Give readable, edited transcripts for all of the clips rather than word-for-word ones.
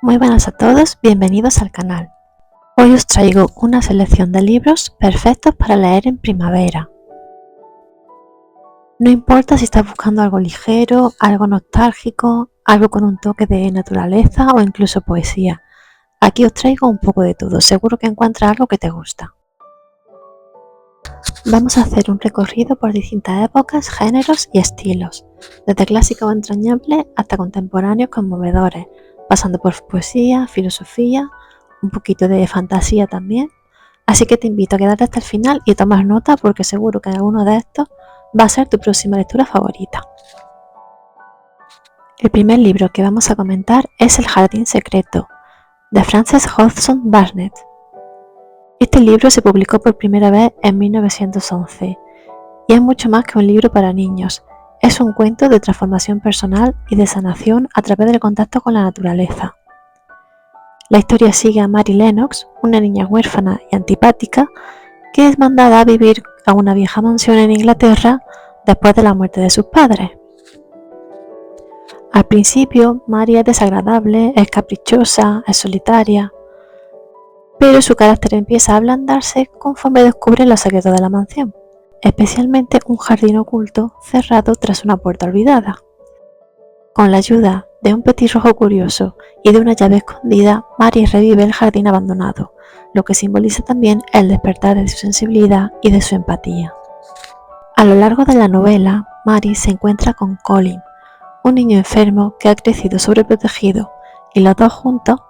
Muy buenas a todos, bienvenidos al canal. Hoy os traigo una selección de libros perfectos para leer en primavera. No importa si estás buscando algo ligero, algo nostálgico, algo con un toque de naturaleza o incluso poesía. Aquí os traigo un poco de todo, seguro que encuentras algo que te gusta. Vamos a hacer un recorrido por distintas épocas, géneros y estilos, desde clásicos entrañables hasta contemporáneos conmovedores, pasando por poesía, filosofía, un poquito de fantasía también. Así que te invito a quedarte hasta el final y tomar nota porque seguro que alguno de estos va a ser tu próxima lectura favorita. El primer libro que vamos a comentar es El jardín secreto, de Frances Hodgson Burnett. Este libro se publicó por primera vez en 1911 y es mucho más que un libro para niños. Es un cuento de transformación personal y de sanación a través del contacto con la naturaleza. La historia sigue a Mary Lennox, una niña huérfana y antipática, que es mandada a vivir a una vieja mansión en Inglaterra después de la muerte de sus padres. Al principio, Mary es desagradable, es caprichosa, es solitaria, pero su carácter empieza a ablandarse conforme descubre los secretos de la mansión, especialmente un jardín oculto cerrado tras una puerta olvidada. Con la ayuda de un petirrojo curioso y de una llave escondida, Mary revive el jardín abandonado, lo que simboliza también el despertar de su sensibilidad y de su empatía. A lo largo de la novela, Mary se encuentra con Colin, un niño enfermo que ha crecido sobreprotegido, y los dos juntos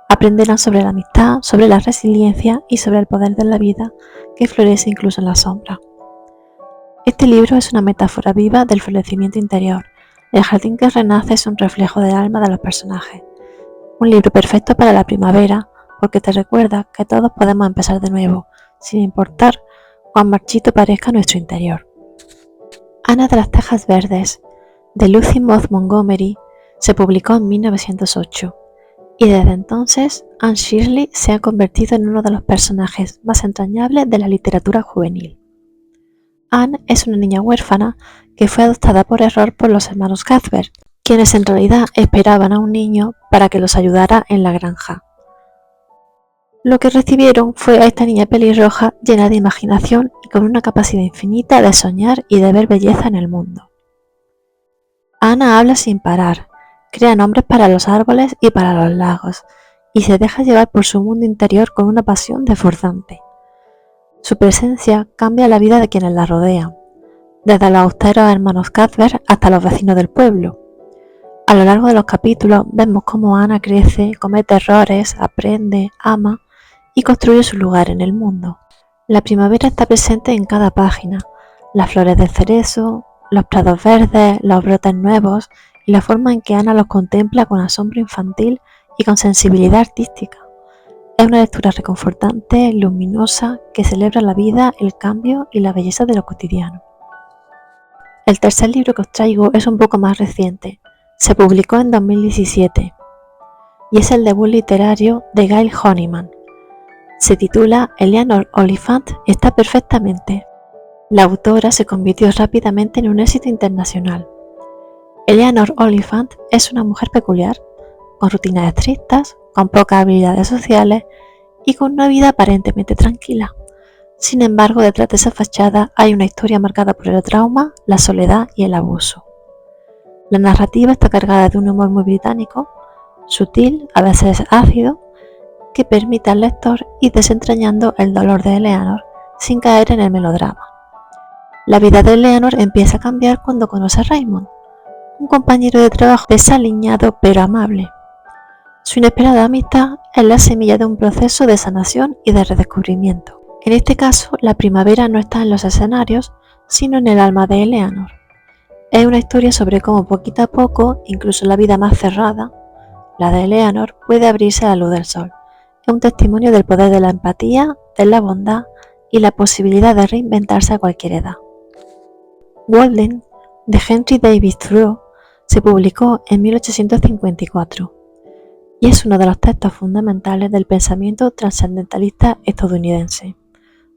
aprenderán sobre la amistad, sobre la resiliencia y sobre el poder de la vida que florece incluso en la sombra. Este libro es una metáfora viva del florecimiento interior. El jardín que renace es un reflejo del alma de los personajes. Un libro perfecto para la primavera porque te recuerda que todos podemos empezar de nuevo, sin importar cuán marchito parezca nuestro interior. Ana de las Tejas Verdes, de Lucy Maud Montgomery, se publicó en 1908 y desde entonces Anne Shirley se ha convertido en uno de los personajes más entrañables de la literatura juvenil. Anne es una niña huérfana que fue adoptada por error por los hermanos Cuthbert, quienes en realidad esperaban a un niño para que los ayudara en la granja. Lo que recibieron fue a esta niña pelirroja llena de imaginación y con una capacidad infinita de soñar y de ver belleza en el mundo. Ana habla sin parar, crea nombres para los árboles y para los lagos, y se deja llevar por su mundo interior con una pasión desbordante. Su presencia cambia la vida de quienes la rodean, desde los austeros hermanos Cuthbert hasta los vecinos del pueblo. A lo largo de los capítulos vemos cómo Ana crece, comete errores, aprende, ama y construye su lugar en el mundo. La primavera está presente en cada página, las flores del cerezo, los prados verdes, los brotes nuevos y la forma en que Ana los contempla con asombro infantil y con sensibilidad artística. Es una lectura reconfortante, luminosa, que celebra la vida, el cambio y la belleza de lo cotidiano. El tercer libro que os traigo es un poco más reciente. Se publicó en 2017 y es el debut literario de Gail Honeyman. Se titula Eleanor Oliphant está perfectamente. La autora se convirtió rápidamente en un éxito internacional. Eleanor Oliphant es una mujer peculiar, con rutinas estrictas, con pocas habilidades sociales y con una vida aparentemente tranquila. Sin embargo, detrás de esa fachada hay una historia marcada por el trauma, la soledad y el abuso. La narrativa está cargada de un humor muy británico, sutil, a veces ácido, que permite al lector ir desentrañando el dolor de Eleanor sin caer en el melodrama. La vida de Eleanor empieza a cambiar cuando conoce a Raymond, un compañero de trabajo desaliñado pero amable. Su inesperada amistad es la semilla de un proceso de sanación y de redescubrimiento. En este caso, la primavera no está en los escenarios, sino en el alma de Eleanor. Es una historia sobre cómo poquito a poco, incluso la vida más cerrada, la de Eleanor, puede abrirse a la luz del sol. Es un testimonio del poder de la empatía, de la bondad y la posibilidad de reinventarse a cualquier edad. Walden, de Henry David Thoreau, se publicó en 1854 y es uno de los textos fundamentales del pensamiento trascendentalista estadounidense.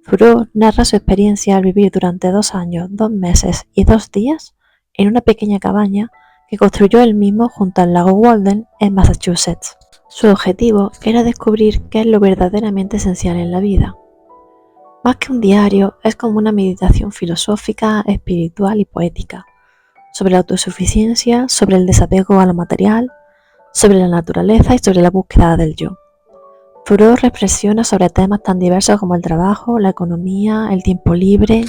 Thoreau narra su experiencia al vivir durante 2 años, 2 meses y 2 días en una pequeña cabaña que construyó él mismo junto al lago Walden en Massachusetts. Su objetivo era descubrir qué es lo verdaderamente esencial en la vida. Más que un diario, es como una meditación filosófica, espiritual y poética, sobre la autosuficiencia, sobre el desapego a lo material, sobre la naturaleza y sobre la búsqueda del yo. Thoreau reflexiona sobre temas tan diversos como el trabajo, la economía, el tiempo libre,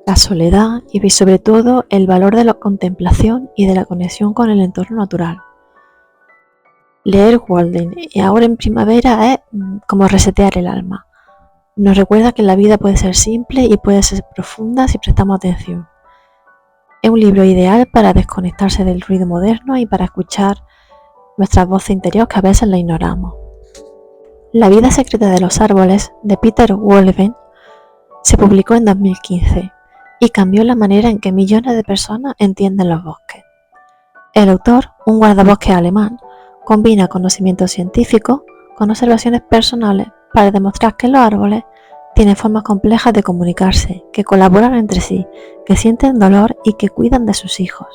la soledad y sobre todo el valor de la contemplación y de la conexión con el entorno natural. Leer Walden y ahora en primavera es como resetear el alma. Nos recuerda que la vida puede ser simple y puede ser profunda si prestamos atención. Es un libro ideal para desconectarse del ruido moderno y para escuchar nuestra voz interior que a veces la ignoramos. La vida secreta de los árboles, de Peter Wohlleben, se publicó en 2015 y cambió la manera en que millones de personas entienden los bosques. El autor, un guardabosques alemán, combina conocimientos científicos con observaciones personales para demostrar que los árboles tienen formas complejas de comunicarse, que colaboran entre sí, que sienten dolor y que cuidan de sus hijos.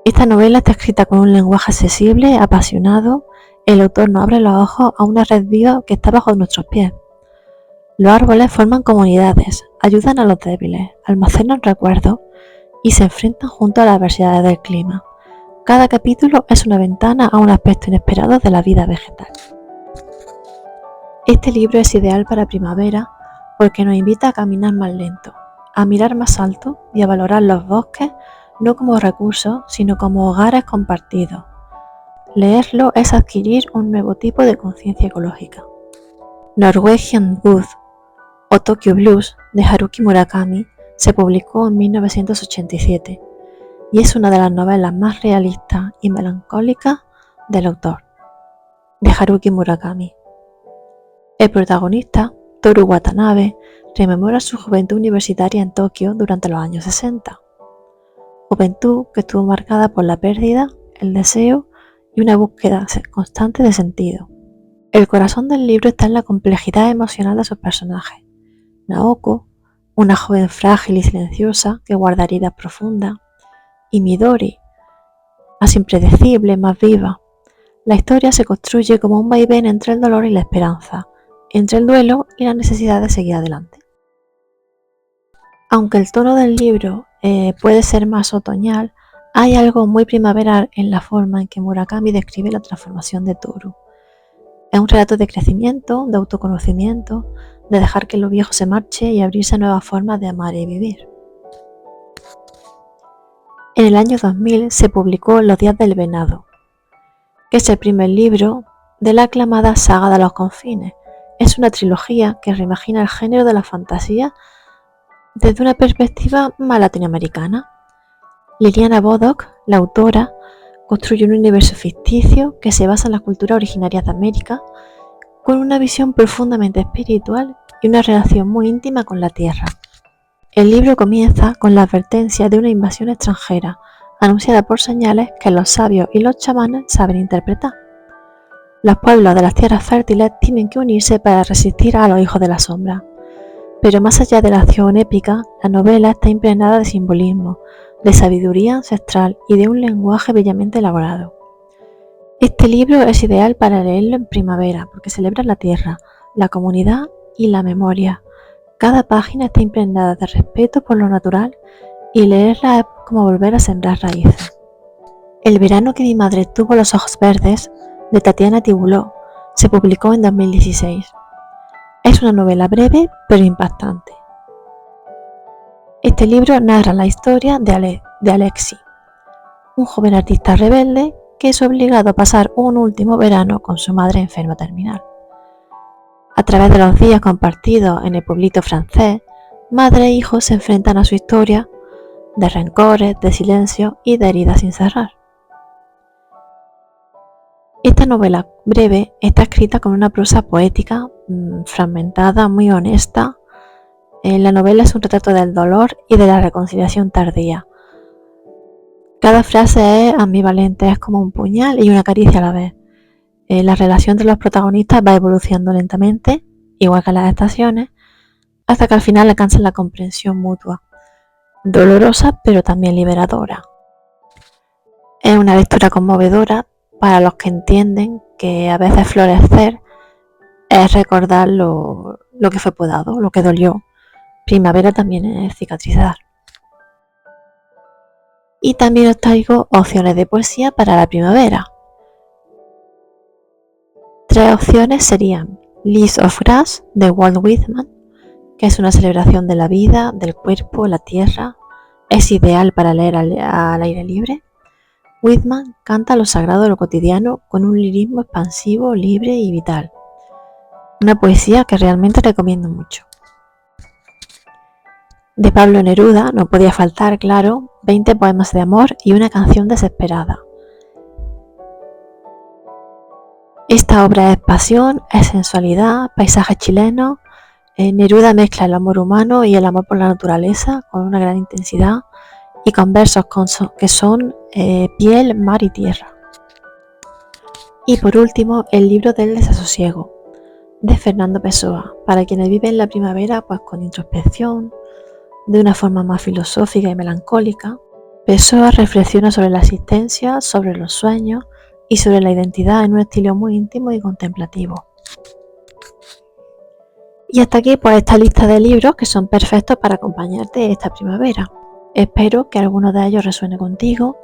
Esta novela está escrita con un lenguaje accesible, apasionado. El autor nos abre los ojos a una red viva que está bajo nuestros pies. Los árboles forman comunidades, ayudan a los débiles, almacenan recuerdos y se enfrentan junto a las adversidades del clima. Cada capítulo es una ventana a un aspecto inesperado de la vida vegetal. Este libro es ideal para primavera porque nos invita a caminar más lento, a mirar más alto y a valorar los bosques no como recursos, sino como hogares compartidos. Leerlo es adquirir un nuevo tipo de conciencia ecológica. Norwegian Wood o Tokyo Blues de Haruki Murakami se publicó en 1987 y es una de las novelas más realistas y melancólicas del autor, de Haruki Murakami. El protagonista, Toru Watanabe, rememora su juventud universitaria en Tokio durante los años 60. Juventud que estuvo marcada por la pérdida, el deseo y una búsqueda constante de sentido. El corazón del libro está en la complejidad emocional de sus personajes. Naoko, una joven frágil y silenciosa que guarda heridas profundas, y Midori, más impredecible, más viva. La historia se construye como un vaivén entre el dolor y la esperanza, entre el duelo y la necesidad de seguir adelante. Aunque el tono del libro puede ser más otoñal, hay algo muy primaveral en la forma en que Murakami describe la transformación de Toru. Es un relato de crecimiento, de autoconocimiento, de dejar que lo viejo se marche y abrirse a nuevas formas de amar y vivir. En el año 2000 se publicó Los días del venado, que es el primer libro de la aclamada saga de los confines. Es una trilogía que reimagina el género de la fantasía desde una perspectiva más latinoamericana. Liliana Bodoc, la autora, construye un universo ficticio que se basa en las culturas originarias de América, con una visión profundamente espiritual y una relación muy íntima con la tierra. El libro comienza con la advertencia de una invasión extranjera, anunciada por señales que los sabios y los chamanes saben interpretar. Los pueblos de las tierras fértiles tienen que unirse para resistir a los hijos de la sombra. Pero más allá de la acción épica, la novela está impregnada de simbolismo, de sabiduría ancestral y de un lenguaje bellamente elaborado. Este libro es ideal para leerlo en primavera porque celebra la tierra, la comunidad y la memoria. Cada página está impregnada de respeto por lo natural y leerla es como volver a sembrar raíces. El verano que mi madre tuvo los ojos verdes, de Tatiana Tiboulot, se publicó en 2016. Es una novela breve pero impactante. Este libro narra la historia de Alexi, un joven artista rebelde que es obligado a pasar un último verano con su madre enferma terminal. A través de los días compartidos en el pueblito francés, madre e hijo se enfrentan a su historia de rencores, de silencio y de heridas sin cerrar. Esta novela breve está escrita con una prosa poética, fragmentada, muy honesta. La novela es un retrato del dolor y de la reconciliación tardía. Cada frase es ambivalente, es como un puñal y una caricia a la vez. La relación de los protagonistas va evolucionando lentamente, igual que las estaciones, hasta que al final alcanzan la comprensión mutua, dolorosa pero también liberadora. Es una lectura conmovedora para los que entienden que a veces florecer es recordar lo que fue podado, lo que dolió. Primavera también es cicatrizar. Y también os traigo opciones de poesía para la primavera. 3 opciones serían Leaves of Grass de Walt Whitman, que es una celebración de la vida, del cuerpo, la tierra. Es ideal para leer al aire libre. Whitman canta lo sagrado de lo cotidiano con un lirismo expansivo, libre y vital. Una poesía que realmente recomiendo mucho. De Pablo Neruda no podía faltar, claro, 20 poemas de amor y una canción desesperada. Esta obra es pasión, es sensualidad, paisajes chilenos. Neruda mezcla el amor humano y el amor por la naturaleza con una gran intensidad y con versos que son piel, mar y tierra. Y por último, el libro del desasosiego, de Fernando Pessoa, para quienes viven la primavera pues con introspección, de una forma más filosófica y melancólica. Pessoa reflexiona sobre la existencia, sobre los sueños y sobre la identidad en un estilo muy íntimo y contemplativo. Y hasta aquí pues esta lista de libros que son perfectos para acompañarte esta primavera. Espero que alguno de ellos resuene contigo,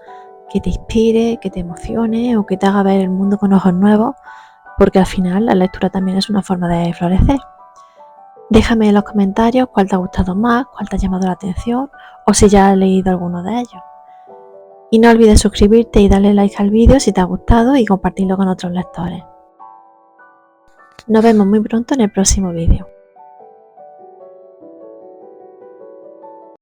que te inspire, que te emocione o que te haga ver el mundo con ojos nuevos, porque al final la lectura también es una forma de florecer. Déjame en los comentarios cuál te ha gustado más, cuál te ha llamado la atención o si ya has leído alguno de ellos. Y no olvides suscribirte y darle like al vídeo si te ha gustado y compartirlo con otros lectores. Nos vemos muy pronto en el próximo vídeo.